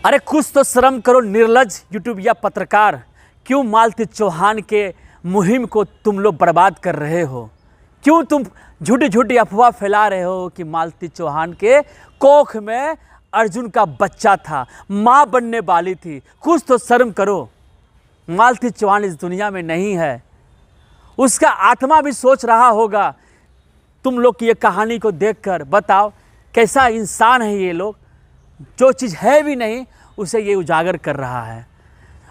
अरे कुछ तो शर्म करो निर्लज यूट्यूब या पत्रकार। क्यों मालती चौहान के मुहिम को तुम लोग बर्बाद कर रहे हो? क्यों तुम झूठी झूठी अफवाह फैला रहे हो कि मालती चौहान के कोख में अर्जुन का बच्चा था, माँ बनने वाली थी? कुछ तो शर्म करो। मालती चौहान इस दुनिया में नहीं है। उसका आत्मा भी सोच रहा होगा तुम लोग की ये कहानी को देखकर। बताओ कैसा इंसान है ये लोग, जो चीज़ है भी नहीं उसे ये उजागर कर रहा है।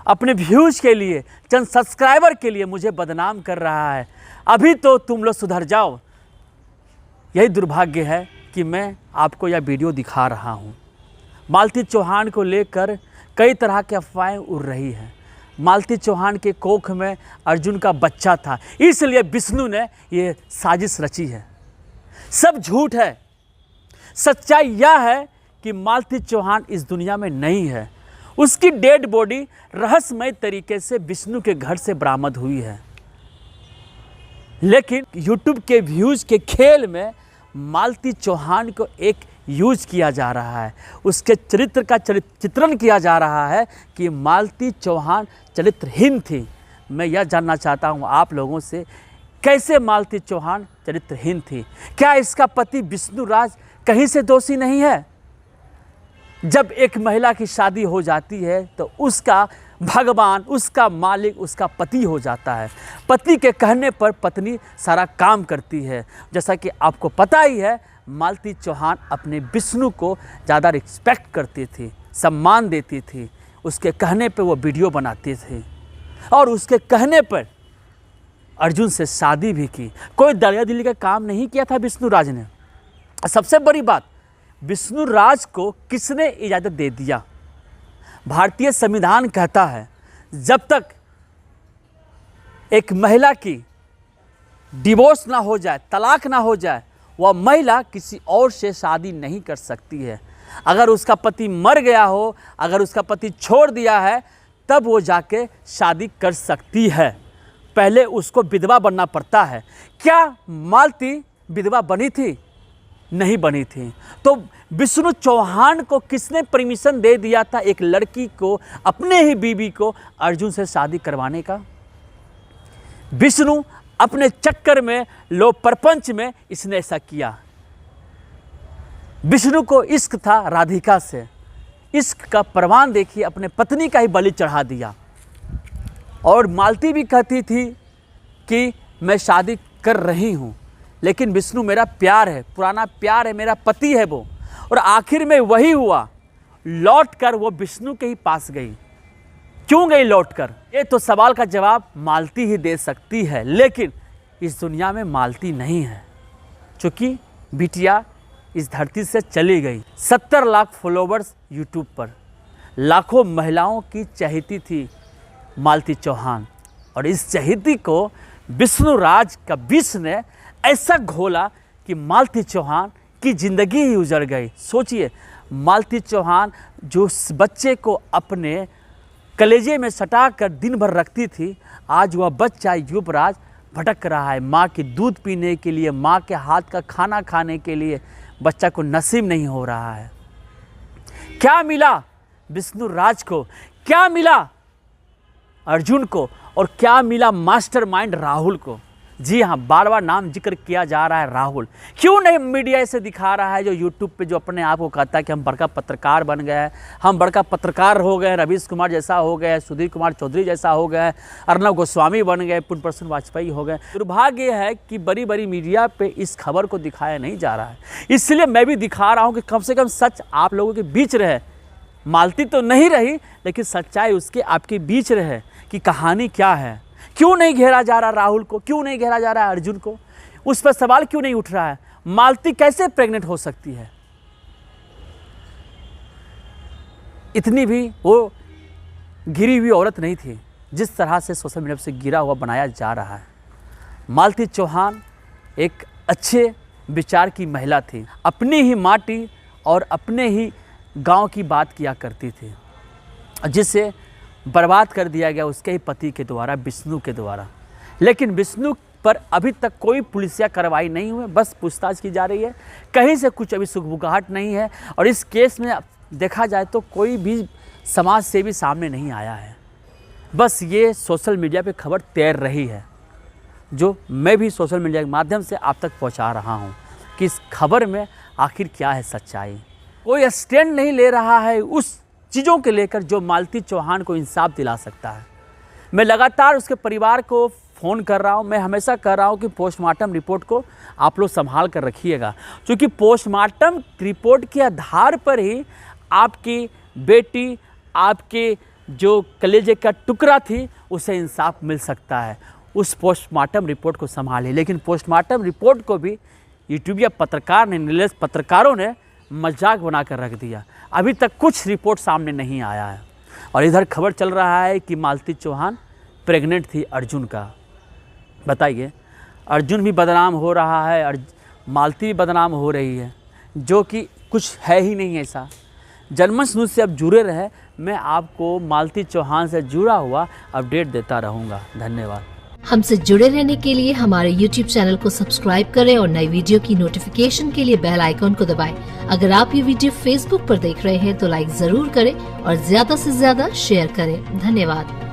अपने व्यूज़ के लिए, चंद सब्सक्राइबर के लिए मुझे बदनाम कर रहा है। अभी तो तुम लोग सुधर जाओ। यही दुर्भाग्य है कि मैं आपको यह वीडियो दिखा रहा हूँ। मालती चौहान को लेकर कई तरह की अफवाहें उड़ रही हैं। मालती चौहान के कोख में अर्जुन का बच्चा था, इसलिए विष्णु ने ये साजिश रची है। सब झूठ है। सच्चाई यह है कि मालती चौहान इस दुनिया में नहीं है। उसकी डेड बॉडी रहस्यमय तरीके से विष्णु के घर से बरामद हुई है। लेकिन यूट्यूब के व्यूज़ के खेल में मालती चौहान को एक यूज किया जा रहा है। उसके चरित्र का चित्रण किया जा रहा है कि मालती चौहान चरित्रहीन थी। मैं यह जानना चाहता हूँ आप लोगों से, कैसे मालती चौहान चरित्रहीन थी? क्या इसका पति विष्णु राज कहीं से दोषी नहीं है? जब एक महिला की शादी हो जाती है तो उसका भगवान, उसका मालिक, उसका पति हो जाता है। पति के कहने पर पत्नी सारा काम करती है। जैसा कि आपको पता ही है, मालती चौहान अपने विष्णु को ज़्यादा रिस्पेक्ट करती थी, सम्मान देती थी। उसके कहने पर वो वीडियो बनाती थी और उसके कहने पर अर्जुन से शादी भी की। कोई दरिया दिली का काम नहीं किया था विष्णु राज ने। सबसे बड़ी बात, विष्णु राज को किसने इजाज़त दे दिया? भारतीय संविधान कहता है जब तक एक महिला की डिवोर्स ना हो जाए, तलाक ना हो जाए, वह महिला किसी और से शादी नहीं कर सकती है। अगर उसका पति मर गया हो, अगर उसका पति छोड़ दिया है, तब वो जाके शादी कर सकती है। पहले उसको विधवा बनना पड़ता है। क्या मालती विधवा बनी थी? नहीं बनी थी। तो विष्णु चौहान को किसने परमिशन दे दिया था एक लड़की को, अपने ही बीवी को अर्जुन से शादी करवाने का? विष्णु अपने चक्कर में, लो प्रपंच में इसने ऐसा किया। विष्णु को इश्क था राधिका से। इश्क का प्रमाण देखिए, अपने पत्नी का ही बलि चढ़ा दिया। और मालती भी कहती थी कि मैं शादी कर रही हूँ, लेकिन विष्णु मेरा प्यार है, पुराना प्यार है, मेरा पति है वो। और आखिर में वही हुआ, लौट कर वो विष्णु के ही पास गई। क्यों गई लौट कर? ये तो सवाल का जवाब मालती ही दे सकती है। लेकिन इस दुनिया में मालती नहीं है, क्योंकि बिटिया इस धरती से चली गई। 70 लाख फॉलोवर्स यूट्यूब पर, लाखों महिलाओं की चहेती थी मालती चौहान। और इस चहेती को विष्णु राज का विष ने ऐसा घोला कि मालती चौहान की ज़िंदगी ही उजड़ गई। सोचिए, मालती चौहान जो बच्चे को अपने कलेजे में सटा कर दिन भर रखती थी, आज वह बच्चा युवराज भटक रहा है। माँ की दूध पीने के लिए, माँ के हाथ का खाना खाने के लिए बच्चा को नसीब नहीं हो रहा है। क्या मिला विष्णु राज को? क्या मिला अर्जुन को? और क्या मिला मास्टरमाइंड राहुल को? जी हाँ, बार बार नाम जिक्र किया जा रहा है राहुल। क्यों नहीं मीडिया ऐसे दिखा रहा है, जो यूट्यूब पे जो अपने आप को कहता है कि हम बड़का पत्रकार बन गए हैं, हम बड़का पत्रकार हो गए, रवीश कुमार जैसा हो गए, सुधीर कुमार चौधरी जैसा हो गए, अर्नब गोस्वामी बन गए, पुण्य प्रसून वाजपेयी हो गए। दुर्भाग्य है कि बड़ी बड़ी मीडिया पे इस खबर को दिखाया नहीं जा रहा है। इसलिए मैं भी दिखा रहा हूँ कि कम से कम सच आप लोगों के बीच रहे। मालती तो नहीं रही, लेकिन सच्चाई उसके आपके बीच रहे कि कहानी क्या है। क्यों नहीं घेरा जा रहा राहुल को? क्यों नहीं घेरा जा रहा है अर्जुन को? उस पर सवाल क्यों नहीं उठ रहा है? मालती कैसे प्रेग्नेंट हो सकती है? इतनी भी वो गिरी हुई औरत नहीं थी जिस तरह से सोशल मीडिया से गिरा हुआ बनाया जा रहा है। मालती चौहान एक अच्छे विचार की महिला थी। अपनी ही माटी और अपने ही गांव की बात किया करती थी, जिसे बर्बाद कर दिया गया उसके ही पति के द्वारा, विष्णु के द्वारा। लेकिन विष्णु पर अभी तक कोई पुलिसिया कार्रवाई नहीं हुई, बस पूछताछ की जा रही है। कहीं से कुछ अभी सुगबुगाहट नहीं है। और इस केस में देखा जाए तो कोई भी समाज सेवी सामने नहीं आया है। बस ये सोशल मीडिया पे खबर तैर रही है, जो मैं भी सोशल मीडिया के माध्यम से आप तक पहुंचा रहा हूं कि इस खबर में आखिर क्या है सच्चाई। कोई स्टैंड नहीं ले रहा है उस चीज़ों के लेकर जो मालती चौहान को इंसाफ दिला सकता है। मैं लगातार उसके परिवार को फ़ोन कर रहा हूँ। मैं हमेशा कह रहा हूँ कि पोस्टमार्टम रिपोर्ट को आप लोग संभाल कर रखिएगा, क्योंकि पोस्टमार्टम रिपोर्ट के आधार पर ही आपकी बेटी, आपके जो कलेजे का टुकड़ा थी, उसे इंसाफ मिल सकता है। उस पोस्टमार्टम रिपोर्ट को संभालिए। लेकिन पोस्टमार्टम रिपोर्ट को भी यूट्यूबिया पत्रकार ने, नीलेश पत्रकारों ने मजाक बना कर रख दिया। अभी तक कुछ रिपोर्ट सामने नहीं आया है। और इधर खबर चल रहा है कि मालती चौहान प्रेग्नेंट थी अर्जुन का। बताइए, अर्जुन भी बदनाम हो रहा है और मालती भी बदनाम हो रही है, जो कि कुछ है ही नहीं ऐसा। जनमंच न्यूज़ से अब जुड़े रहे, मैं आपको मालती चौहान से जुड़ा हुआ अपडेट देता रहूँगा। धन्यवाद। हमसे जुड़े रहने के लिए हमारे YouTube चैनल को सब्सक्राइब करें और नई वीडियो की नोटिफिकेशन के लिए बेल आइकॉन को दबाएं। अगर आप ये वीडियो Facebook पर देख रहे हैं तो लाइक जरूर करें और ज्यादा से ज्यादा शेयर करें। धन्यवाद।